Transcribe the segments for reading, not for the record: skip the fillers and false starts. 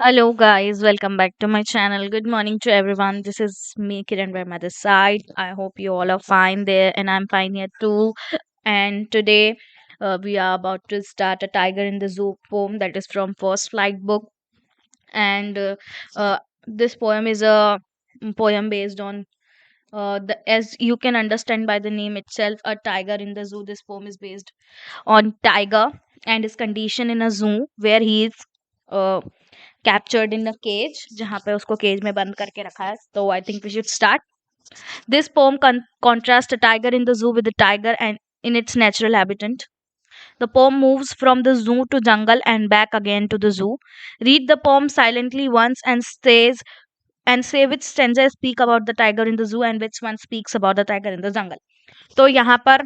Hello, guys. Welcome back to my channel. Good morning to everyone. This is me, Kiran by Mother's side. I hope you all are fine there, and I'm fine here too. And today, we are about to start a Tiger in the Zoo poem that is from First Flight book. And this poem is a poem based on as you can understand by the name itself, a tiger in the zoo. This poem is based on tiger and his condition in a zoo where he is uh, captured in a cage, जहाँ पे उसको cage में बंद करके रखा है. So I think we should start. This poem contrasts a tiger in the zoo with the tiger and in its natural habitat. The poem moves from the zoo to jungle and back again to the zoo. Read the poem silently once and say which stanza speak about the tiger in the zoo and which one speaks about the tiger in the jungle. तो यहाँ पर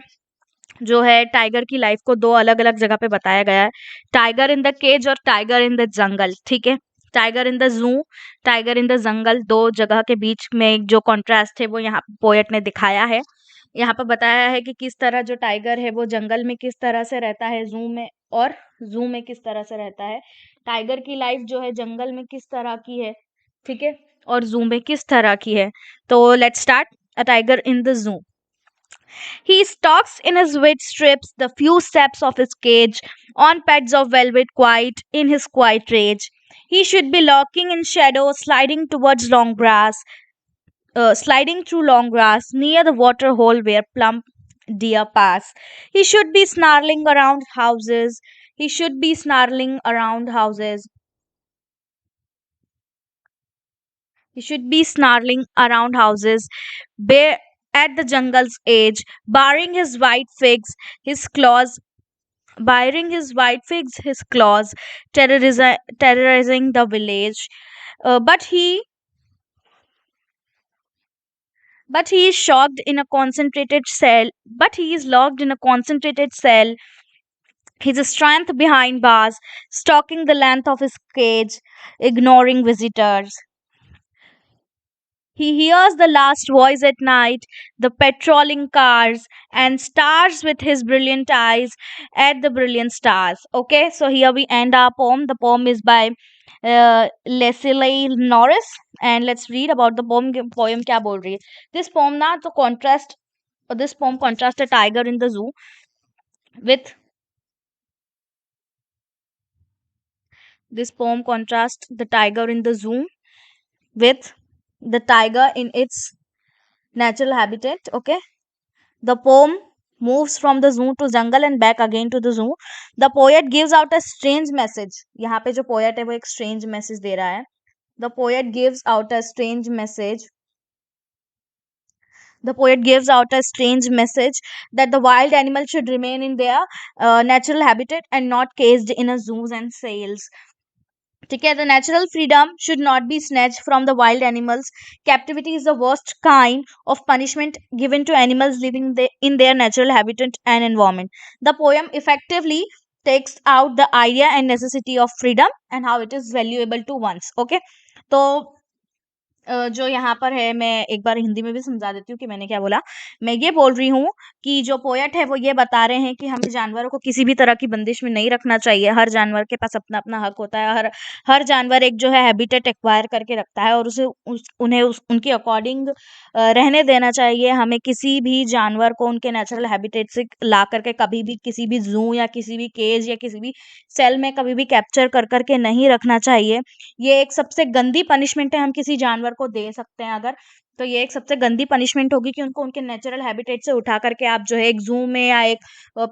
जो है tiger की life को दो अलग अलग जगह पे बताया गया है. टाइगर इन द केज और टाइगर इन द जंगल. ठीक है. Tiger in the zoo, tiger in the jungle, दो जगह के बीच में एक जो कॉन्ट्रास्ट है वो यहाँ पोएट ने दिखाया है. यहाँ पर बताया है कि किस तरह जो टाइगर है वो जंगल में किस तरह से रहता है, जू में, और जू में किस तरह से रहता है. टाइगर की लाइफ जो है जंगल में किस तरह की है, ठीक है, और जू में किस तरह की है. तो let's start. A tiger in the zoo. He stalks in his wet strips the few steps of his cage, on pads of velvet quiet in his quiet rage. He should be lurking in shadow, sliding through long grass near the water hole where plump deer pass. He should be snarling around houses. He should be snarling around houses. He should be snarling around houses, bare at the jungle's edge, barring his white figs, his claws his claws, terrorizing the village. But he is shocked in a concentrated cell. But he is locked in a concentrated cell. His strength behind bars, stalking the length of his cage, ignoring visitors. He hears the last voice at night, the patrolling cars, and stars with his brilliant eyes at the brilliant stars. Okay, so here we end our poem. The poem is by Leslie Norris, and let's read about the poem. Poem क्या बोल रही है? This poem ना तो contrast. This poem contrasts a tiger in the zoo with this poem contrasts the tiger in the zoo with the tiger in its natural habitat. Okay. The poem moves from the zoo to jungle and back again to the zoo. The poet gives out a strange message. यहाँ पे जो poet है वो एक strange message दे रहा है. The poet gives out a strange message. The poet gives out a strange message that the wild animals should remain in their natural habitat and not caged in a zoos and cells. ठीक है. The natural freedom should not be snatched from the wild animals. Captivity is the worst kind of punishment given to animals living in their natural habitat and environment. The poem effectively takes out the idea and necessity of freedom and how it is valuable to ones. Okay. तो जो यहाँ पर है, मैं एक बार हिंदी में भी समझा देती हूँ कि मैंने क्या बोला. मैं ये बोल रही हूँ कि जो पोएट है वो ये बता रहे हैं कि हमें जानवरों को किसी भी तरह की बंदिश में नहीं रखना चाहिए. हर जानवर के पास अपना अपना हक होता है. हर हर जानवर एक जो है हैबिटेट एक्वायर करके रखता है और उनके अकॉर्डिंग रहने देना चाहिए. हमें किसी भी जानवर को उनके नेचुरल हैबिटेट से ला करके कभी भी किसी भी जू या किसी भी केज या किसी भी सेल में कभी भी कैप्चर कर करके नहीं रखना चाहिए. ये एक सबसे गंदी पनिशमेंट है हम किसी जानवर को दे सकते हैं अगर. तो ये एक सबसे गंदी पनिशमेंट होगी कि उनको उनके नेचुरल हैबिटेट से उठा करके आप जो है एक जू में या एक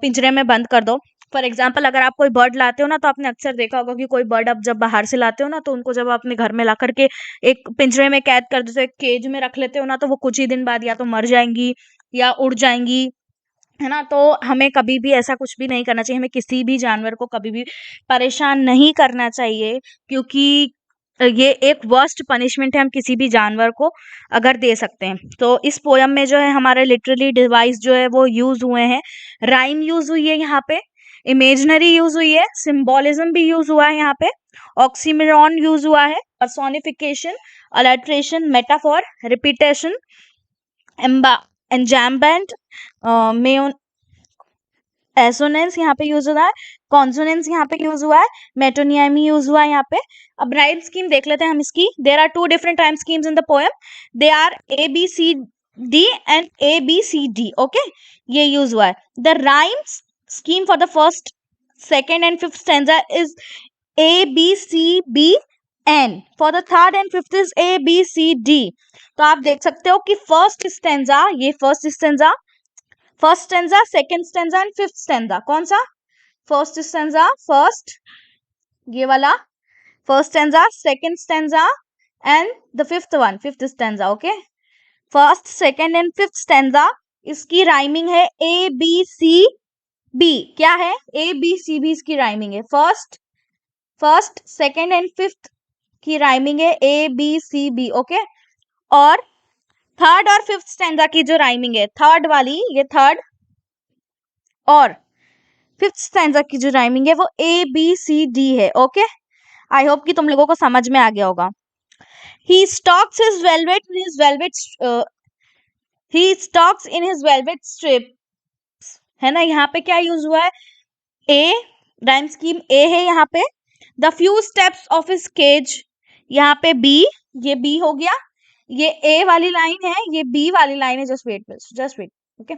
पिंजरे में बंद कर दो. फॉर एग्जाम्पल, अगर आप कोई बर्ड लाते हो ना तो आपने अक्सर देखा होगा कि कोई बर्ड आप जब बाहर से लाते हो ना तो उनको जब आप अपने घर में ला करके एक पिंजरे में कैद कर देते हो, एक केज में रख लेते हो ना, तो वो कुछ ही दिन बाद या तो मर जाएंगी या उड़ जाएंगी, है ना. तो हमें कभी भी ऐसा कुछ भी नहीं करना चाहिए. हमें किसी भी जानवर को कभी भी परेशान नहीं करना चाहिए, क्योंकि ये एक वर्स्ट पनिशमेंट है हम किसी भी जानवर को अगर दे सकते हैं. तो इस पोयम में जो है हमारे लिटरली डिवाइस जो है वो यूज हुए हैं. राइम यूज हुई है यहाँ पे, इमेजनरी यूज हुई है, सिंबोलिज्म भी यूज हुआ है यहाँ पे, ऑक्सीमोरॉन यूज हुआ है, personification, alliteration, metaphor, repetition, ember enjambment, assonance यहाँ पे यूज हुआ है, कॉन्सोनेंस यहाँ पे यूज हुआ है, मेटोनिमी यूज हुआ है यहाँ पे। अब राइम स्कीम देख लेते हैं हम इसकी। There are two different rhyme schemes in the poem, they are A B C D and A B C D. Okay, ये यूज हुआ है। The rhyme scheme for the first, second and fifth stanza is A B C B N, for the third and fifth is A B C D. तो आप देख सकते हो कि first stanza, ये first stanza, first stanza, second stanza and fifth stanza, कौन सा? First stanza, first, ये वाला first stanza, second stanza and the fifth one, fifth stanza. Okay, first, second and fifth stanza, इसकी राइमिंग है A B C B. क्या है? A B C B इसकी rhyming है। फर्स्ट, सेकंड एंड फिफ्थ की rhyming है A B C B. Okay, और third और फिफ्थ स्टैंजा की जो राइमिंग है, थर्ड वाली, ये थर्ड और फिफ्थ स्टैंजा की जो राइमिंग है वो ए बी सी डी है। ओके, आई होप कि तुम लोगों को समझ में आ गया होगा। He stalks his velvet in his velvet he stalks in his velvet strips, है ना? यहाँ पे क्या यूज हुआ है? ए, राइम स्कीम ए है यहाँ पे। The few steps of his cage, यहाँ पे बी, ये बी हो गया, ये ए वाली लाइन है, ये बी वाली लाइन है। Just wait. ओके,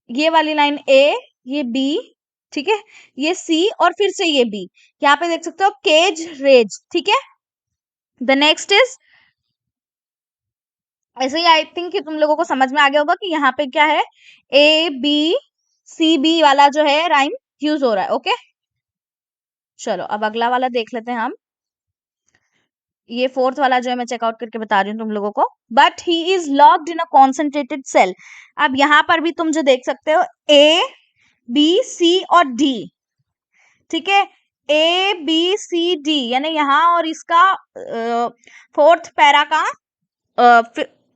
ये वाली लाइन ए, ये बी, ठीक है, ये सी और फिर से ये बी। यहाँ पे देख सकते हो केज रेज, ठीक है। द नेक्स्ट इज, ऐसे ही आई थिंक कि तुम लोगों को समझ में आ गया होगा कि यहाँ पे क्या है, ए बी सी बी वाला जो है राइम यूज हो रहा है। ओके, चलो अब अगला वाला देख लेते हैं हम। ये फोर्थ वाला जो है मैं चेकआउट करके बता रही हूँ तुम लोगों को। But he is locked in a concentrated cell. अब यहाँ पर भी तुम जो देख सकते हो ए बी सी और डी, ठीक है, ए बी सी डी, यानी यहाँ और इसका फोर्थ पैरा का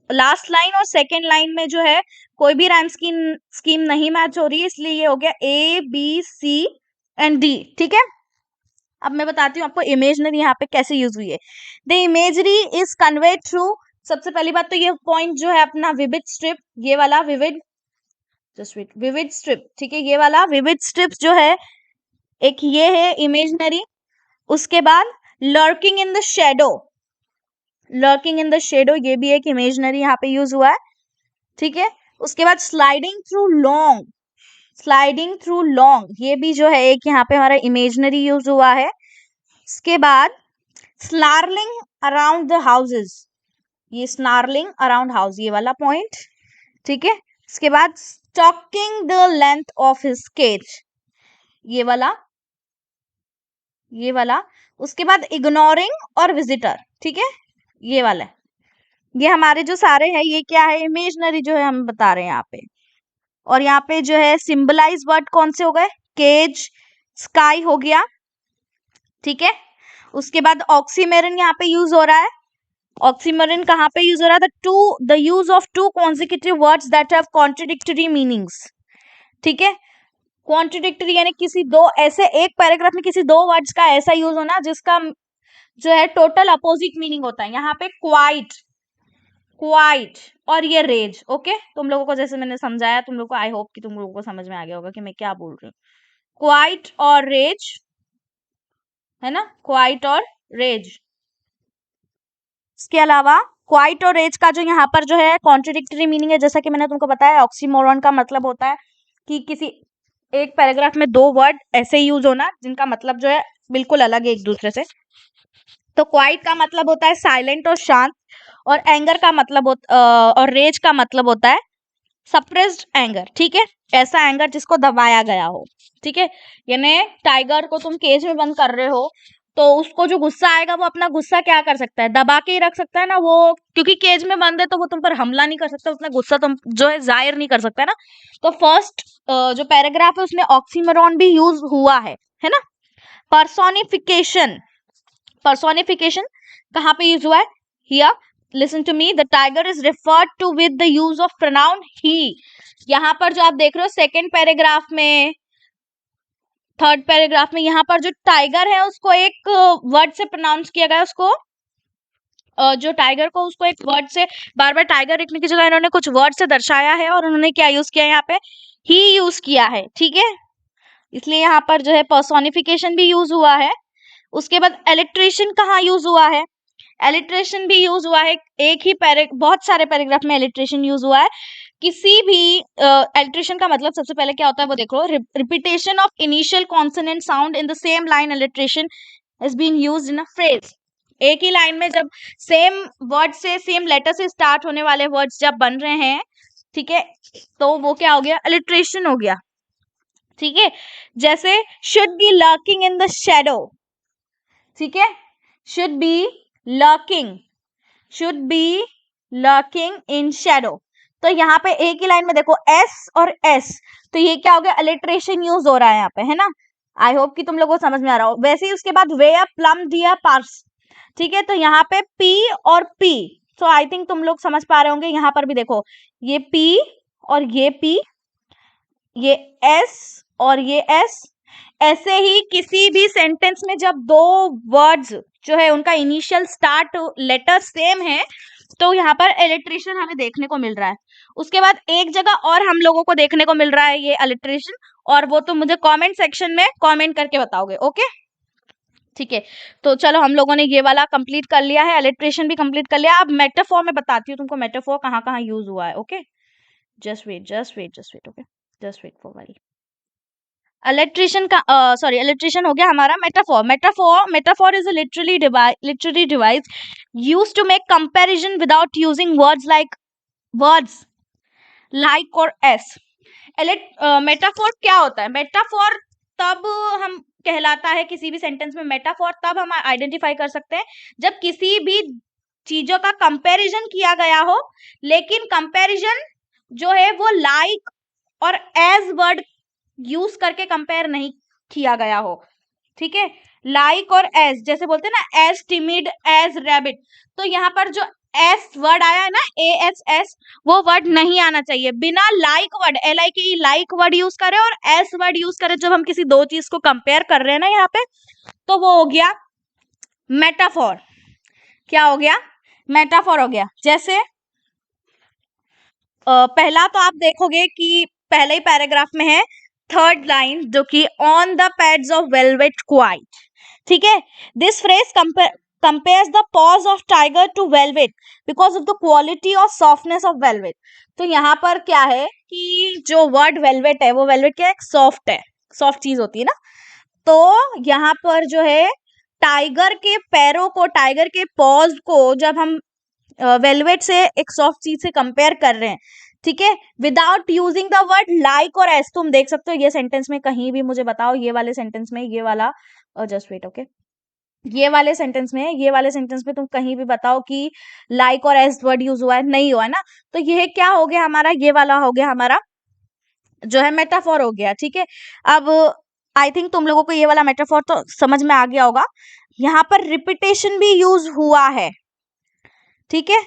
लास्ट लाइन और सेकेंड लाइन में जो है कोई भी राइम स्कीम नहीं मैच हो रही है, इसलिए ये हो गया A B C and D. ठीक है, अब मैं बताती हूँ आपको इमेजनरी यहाँ पे कैसे यूज हुई है। The imagery is conveyed through, सबसे पहली बात तो ये पॉइंट जो है अपना विविड स्ट्रिप, ये वाला vivid, just wait, vivid strip, ठीक है, ये वाला विविड स्ट्रिप्स जो है, एक ये है इमेजनरी। उसके बाद lurking in the shadow, lurking in the shadow, ये भी एक इमेजनरी यहाँ पे यूज हुआ है। ठीक है, उसके बाद sliding through long, sliding through long, ये भी जो है एक यहाँ पे हमारा इमेजनरी यूज हुआ है। इसके बाद स्नार्लिंग अराउंड द हाउसेस, ये स्नार्लिंग अराउंड हाउस, ये वाला पॉइंट। ठीक है, इसके बाद stalking the length of his cage, ये वाला, ये वाला। उसके बाद इग्नोरिंग और विजिटर, ठीक है, ये वाला। ये हमारे जो सारे हैं ये क्या है, इमेजनरी जो है हम बता रहे हैं यहाँ पे। और यहाँ पे जो है सिंबलाइज वर्ड कौन से हो गए, केज, स्काई हो गया। ठीक है, उसके बाद ऑक्सीमेरन यहाँ पे यूज हो रहा है। ऑक्सीमेरन कहाँ पे यूज हो रहा है, the use of to consecutive words that have contradictory meanings. ठीक है, कॉन्ट्रडिक्टरी यानी किसी दो ऐसे, एक पैराग्राफ में किसी दो वर्ड्स का ऐसा यूज होना जिसका जो है टोटल अपोजिट मीनिंग होता है। यहाँ पे क्वाइट, क्वाइट और ये रेज। ओके, तुम लोगों को जैसे मैंने समझाया, तुम लोगों को आई होप कि तुम लोगों को समझ में आ गया होगा कि मैं क्या बोल रही हूँ। क्वाइट और रेज, है ना, क्वाइट और रेज। इसके अलावा क्वाइट और रेज का जो यहाँ पर जो है कॉन्ट्रडिक्टरी मीनिंग है, जैसा कि मैंने तुमको बताया, ऑक्सीमोरन का मतलब होता है कि किसी एक पैराग्राफ में दो वर्ड ऐसे यूज होना जिनका मतलब जो है बिल्कुल अलग है एक दूसरे से। तो क्वाइट का मतलब होता है साइलेंट और शांत, और एंगर का मतलब और रेज का मतलब होता है सप्रेस्ड एंगर। ठीक है, ऐसा एंगर जिसको दबाया गया हो। ठीक है, यानी टाइगर को तुम केज में बंद कर रहे हो तो उसको जो गुस्सा आएगा वो अपना गुस्सा क्या कर सकता है, दबा के ही रख सकता है ना वो, क्योंकि केज में बंद है तो वो तुम पर हमला नहीं कर सकता, उतना गुस्सा तुम जो है जाहिर नहीं कर सकता है ना। तो फर्स्ट जो पैराग्राफ है उसमें ऑक्सीमोरॉन भी यूज हुआ है ना। पर्सोनिफिकेशन, पर्सोनिफिकेशन कहाँ पे यूज हुआ है, here listen to me, the tiger is referred to with the use of pronoun he. यहाँ पर जो आप देख रहे हो सेकेंड पैराग्राफ में, थर्ड पैराग्राफ में, यहाँ पर जो टाइगर है उसको एक वर्ड से प्रोनाउंस किया गया, उसको जो टाइगर को उसको एक वर्ड से, बार बार टाइगर लिखने की जगह इन्होंने कुछ वर्ड से दर्शाया है और उन्होंने क्या यूज किया है, यहाँ पे ही यूज किया है। ठीक है, इसलिए यहाँ पर जो है पर्सोनिफिकेशन भी यूज हुआ है। उसके बाद इलिट्रेशन कहाँ यूज हुआ है? इलिट्रेशन भी यूज हुआ है, एक ही बहुत सारे पैराग्राफ में इलिट्रेशन यूज हुआ है। किसी भी इलिट्रेशन का मतलब सबसे पहले क्या होता है वो देख लो, repetition of initial consonant sound in the same line alliteration is being used in a phrase. एक ही लाइन में जब सेम वर्ड से, सेम लेटर से स्टार्ट होने वाले वर्ड्स जब बन रहे हैं, ठीक है, तो वो क्या हो गया? इलिट्रेशन हो गया। ठीक है, जैसे should be lurking in the shadow, ठीक है, should be lurking, should be lurking in shadow. तो यहाँ पे एक ही लाइन में देखो एस और एस, तो ये क्या हो गया? अलिट्रेशन यूज हो रहा है यहाँ पे, है ना। आई होप कि तुम लोगों को समझ में आ रहा हो। वैसे ही उसके बाद वे प्लम डियर पार्स, ठीक है, तो यहाँ पे पी और पी, तो आई थिंक तुम लोग समझ पा रहे होंगे। यहाँ पर भी देखो ये पी और ये पी, ये एस और ये एस। ऐसे ही किसी भी सेंटेंस में जब दो वर्ड्स जो है उनका इनिशियल स्टार्ट लेटर सेम है, तो यहाँ पर एलिट्रेशन हमें देखने को मिल रहा है। उसके बाद एक जगह और हम लोगों को देखने को मिल रहा है ये एलिट्रेशन, और वो तो मुझे कमेंट सेक्शन में कमेंट करके बताओगे, ओके। ठीक है, तो चलो हम लोगों ने ये वाला कंप्लीट कर लिया है, एलिट्रेशन भी कंप्लीट कर लिया। अब मेटाफोर में बताती हूँ तुमको मेटाफोर कहाँ कहाँ यूज हुआ है, okay. Just wait, okay, just wait for वाली। इलेक्ट्रिशियन का इलेक्ट्रिशियन हो गया हमारा। Metaphor is a literary device used to make comparison without using words like और एस। मेटाफोर क्या होता है? मेटाफोर तब हम कहलाता है किसी भी सेंटेंस में, मेटाफोर तब हम आइडेंटिफाई कर सकते हैं जब किसी भी चीजों का कंपैरिजन किया गया हो, लेकिन कंपैरिजन जो है वो लाइक और एज वर्ड यूज करके कंपेयर नहीं किया गया हो, ठीक है। लाइक और एज, जैसे बोलते हैं ना एज टिमिड एज रैबिट, तो यहाँ पर जो एस वर्ड आया है ना, ए एस एस, वो वर्ड नहीं आना चाहिए। बिना like word, LIKE like word use करें और एस वर्ड यूज करें जब हम किसी दो चीज को कंपेयर कर रहे हैं ना यहाँ पे, तो वो हो गया मेटाफोर। क्या हो गया? मेटाफोर हो गया। जैसे पहला तो आप देखोगे कि पहले ही पैराग्राफ में है थर्ड लाइन, जो कि on the pads of velvet quite, ठीक है। This phrase compares the paws of tiger to velvet because of the quality or softness of velvet। तो यहाँ पर क्या है कि जो वर्ड वेलवेट है, वो वेलवेट क्या है? सॉफ्ट है, सॉफ्ट चीज होती है ना। तो यहाँ पर जो है टाइगर के पैरों को, टाइगर के पॉज को जब हम वेलवेट से एक सॉफ्ट चीज से कंपेयर कर रहे हैं, ठीक है, without using the word like और एस। तुम देख सकते हो ये सेंटेंस में कहीं भी मुझे बताओ, ये वाले सेंटेंस में, ये वाला, जस्ट वेट, ओके, ये वाले सेंटेंस में तुम कहीं भी बताओ कि लाइक और एस वर्ड यूज हुआ है? नहीं हुआ है ना। तो ये क्या हो गया हमारा? ये वाला हो गया हमारा जो है मेटाफोर हो गया, ठीक है। अब आई थिंक तुम लोगों को ये वाला मेटाफोर तो समझ में आ गया होगा। यहाँ पर रिपीटेशन भी यूज हुआ है, ठीक है।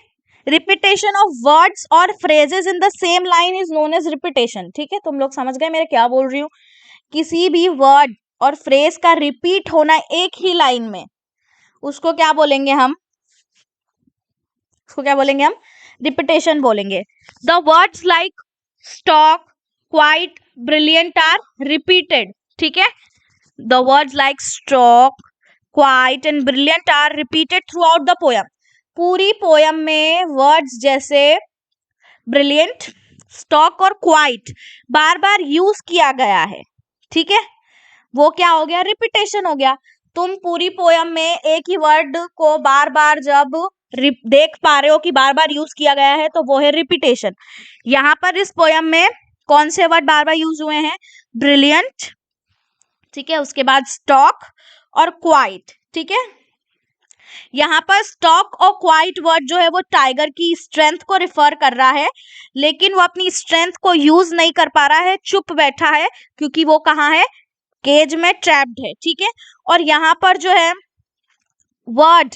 रिपीटेशन ऑफ वर्ड्स और phrases in the same line is known as repetition, ठीक है। तुम लोग समझ गए मेरे क्या बोल रही हूँ? किसी भी वर्ड और फ्रेज का रिपीट होना एक ही लाइन में, उसको क्या बोलेंगे हम? रिपीटेशन बोलेंगे। The words like stalk, quite, brilliant are repeated, ठीक है। The words like stalk, quite and brilliant are repeated throughout the poem. पूरी पोयम में वर्ड्स जैसे ब्रिलियंट, स्टॉक और क्वाइट बार बार यूज किया गया है, ठीक है। वो क्या हो गया? रिपीटेशन हो गया। तुम पूरी पोयम में एक ही वर्ड को बार बार जब देख पा रहे हो कि बार बार यूज किया गया है, तो वो है रिपीटेशन। यहाँ पर इस पोयम में कौन से वर्ड बार बार यूज हुए हैं? ब्रिलियंट, ठीक है, उसके बाद स्टॉक और क्वाइट, ठीक है। यहाँ पर स्टॉक और क्वाइट वर्ड जो है वो टाइगर की स्ट्रेंथ को रिफर कर रहा है, लेकिन वो अपनी स्ट्रेंथ को यूज नहीं कर पा रहा है, चुप बैठा है, क्योंकि वो कहाँ है? केज में ट्रैप्ड है, ठीक है। और यहाँ पर जो है वर्ड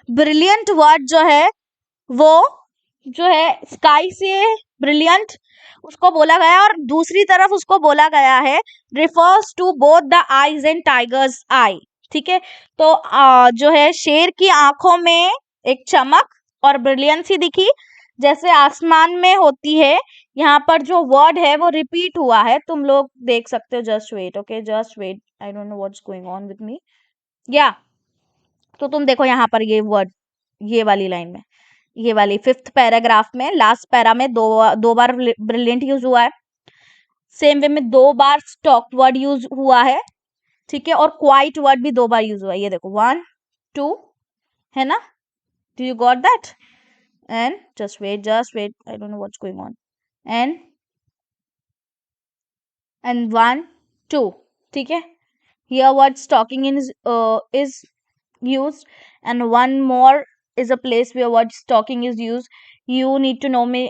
ब्रिलियंट वर्ड जो है वो जो है स्काई से ब्रिलियंट उसको बोला गया है, और दूसरी तरफ उसको बोला गया है refers to both the eyes and tiger's eye, ठीक है। तो जो है शेर की आंखों में एक चमक और ब्रिलियंसी दिखी जैसे आसमान में होती है, यहाँ पर जो वर्ड है वो रिपीट हुआ है, तुम लोग देख सकते हो। Just wait, okay, just wait, I don't know what's going on with me. या तो तुम देखो यहाँ पर ये वर्ड, ये वाली लाइन में, ये वाली 5th पैराग्राफ में लास्ट पैरा में दो बार ब्रिलियंट यूज हुआ है। सेम वे में 2 बार स्टॉक वर्ड यूज हुआ है, ठीक है, और क्वाइट वर्ड भी 2 बार यूज हुआ है। ये देखो 1 2 है ना, do you got that? And just wait, I don't know what's going on, and 1 2, ठीक है। Here word stalking is used, and one more is a place where word stalking is used. You need to know me,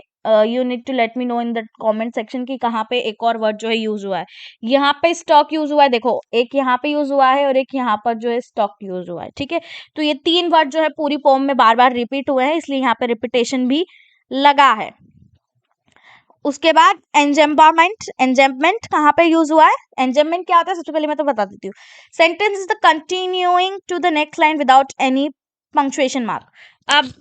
you need to let me know in the comment section कि कहाँ पे एक और word जो है use हुआ है। यहाँ पे स्टॉक यूज हुआ है, देखो एक यहाँ पे यूज हुआ है और एक यहाँ पर जो है स्टॉक यूज हुआ है, ठीक है। तो ये 3 वर्ड जो है पूरी पोम में बार बार रिपीट हुए हैं, इसलिए यहाँ पे रिपीटेशन भी लगा है। उसके बाद एंजम्पमेंट कहाँ पे यूज हुआ है? एंजम्पमेंट क्या होता है सबसे पहले मैं तो बता देती हूँ। Sentence is the continuing to the next line without any punctuation mark. अब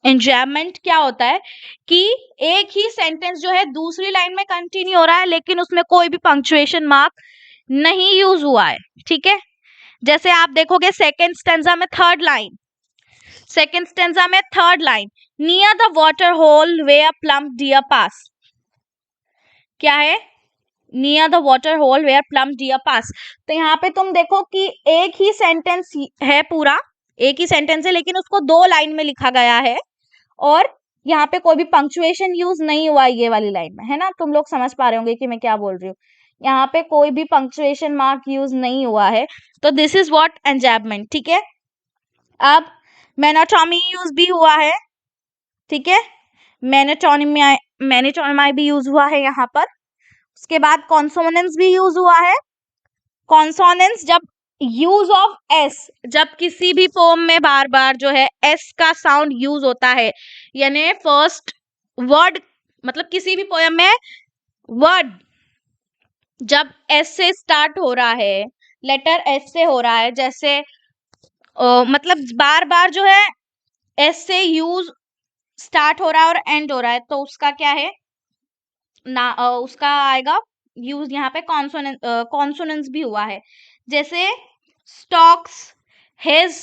एंजम्पमेंट क्या होता है कि एक ही सेंटेंस जो है दूसरी लाइन में कंटिन्यू हो रहा है, लेकिन उसमें कोई भी पंक्चुएशन मार्क नहीं यूज हुआ है, ठीक है। जैसे आप देखोगे सेकेंड स्टेंजा में third line, near the water hole where plump deer pass, क्या है? Near the water hole where plump deer pass. तो यहाँ पे तुम देखो कि एक ही सेंटेंस है, पूरा एक ही सेंटेंस है, लेकिन उसको 2 लाइन में लिखा गया है, और यहाँ पे कोई भी पंक्चुएशन यूज नहीं हुआ है ये वाली लाइन में, है ना। तुम लोग समझ पा रहे होंगे कि मैं क्या बोल रही हूँ। यहाँ पे कोई भी पंक्चुएशन मार्क यूज नहीं हुआ है, तो दिस इज व्हाट एंजैबमेंट, ठीक है। अब मोनोटोनी यूज भी हुआ है, ठीक है, मोनोटोनी भी यूज हुआ है यहाँ पर। उसके बाद कॉन्सोनेंस भी यूज हुआ है। कॉन्सोनेंस जब यूज ऑफ एस, जब किसी भी पोम में बार बार जो है एस का साउंड यूज होता है, यानी फर्स्ट वर्ड, मतलब किसी भी पोएम में वर्ड जब एस से स्टार्ट हो रहा है, लेटर एस से हो रहा है, जैसे मतलब बार बार जो है एस से यूज स्टार्ट हो रहा है और एंड हो रहा है, तो उसका क्या है ना, उसका आएगा यूज यहाँ पे कॉन्सोनेंस भी हुआ है। जैसे स्टॉक्स, हिज,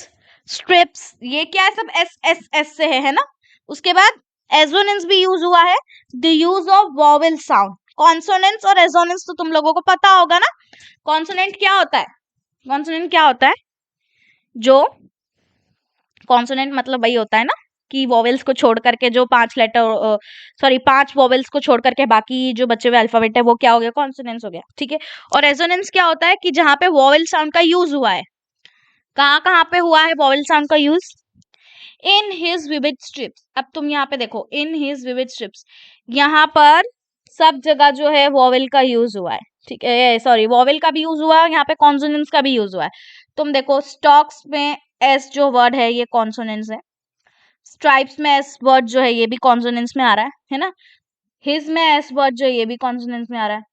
स्ट्रिप्स, ये क्या है, सब एस एस एस से है ना। उसके बाद एजोनेंस भी यूज हुआ है, the use of vowel sound. Consonance और एजोनेंस तो तुम लोगों को पता होगा ना। कॉन्सोनेंट क्या होता है? कॉन्सोनेंट क्या होता है? जो कॉन्सोनेंट मतलब वही होता है ना कि वॉवेल्स को छोड़ करके जो 5 वॉवेल्स को छोड़ करके बाकी जो बचे हुए अल्फाबेट है वो क्या हो गया? कॉन्सोनेंस हो गया, ठीक है। और रेजोनेंस क्या होता है कि जहां पे वॉवेल साउंड का यूज हुआ है, कहाँ कहाँ पे हुआ है वॉवेल साउंड का use? In his vivid strips. अब तुम यहाँ पे देखो, इन हिज विविड स्ट्रिप्स, यहाँ पर सब जगह जो है वॉवेल का यूज हुआ है, ठीक है, सॉरी, वॉवेल का भी यूज हुआ है, यहाँ पे कॉन्सोनेंस का भी यूज हुआ है। तुम देखो स्टॉक्स में एस जो वर्ड है ये कॉन्सोनेंस है, स्ट्राइप्स में एस वर्ड जो है ये भी कॉन्सोनेंस में आ रहा है ना। हिज में एस वर्ड जो है ये भी कॉन्सोनेंस में आ रहा है,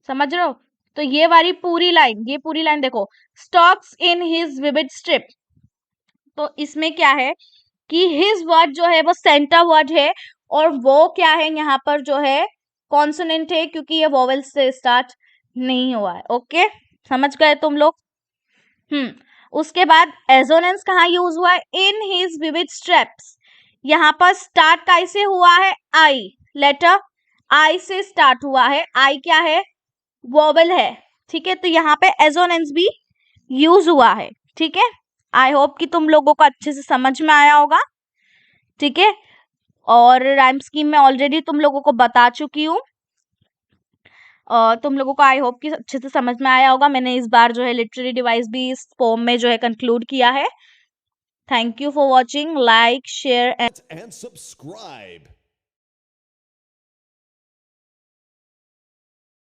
समझ रहे हो। तो ये पूरी लाइन देखो, stocks in his vivid strip, तो इसमें क्या है कि हिज वर्ड जो है वो सेंटर वर्ड है, और वो क्या है यहाँ पर जो है कॉन्सोनेंट है, क्योंकि ये वोवेल से स्टार्ट नहीं हुआ है। ओके, समझ गए तुम लोग? उसके बाद एजोनेंस कहाँ यूज हुआ है? In his vivid straps. यहाँ पर स्टार्ट कैसे हुआ है? आई, लेटर आई से स्टार्ट हुआ है। आई क्या है? वोवेल है, ठीक है। तो यहाँ पे एजोनेंस भी यूज हुआ है, ठीक है। आई होप कि तुम लोगों को अच्छे से समझ में आया होगा, ठीक है। और राइम स्कीम में ऑलरेडी तुम लोगों को बता चुकी हूँ, तुम लोगों को आई होप कि अच्छे से समझ में आया होगा। मैंने इस बार जो है लिटरेरी डिवाइस भी इस फॉर्म में जो है कंक्लूड किया है। Thank you for watching, like, share and subscribe.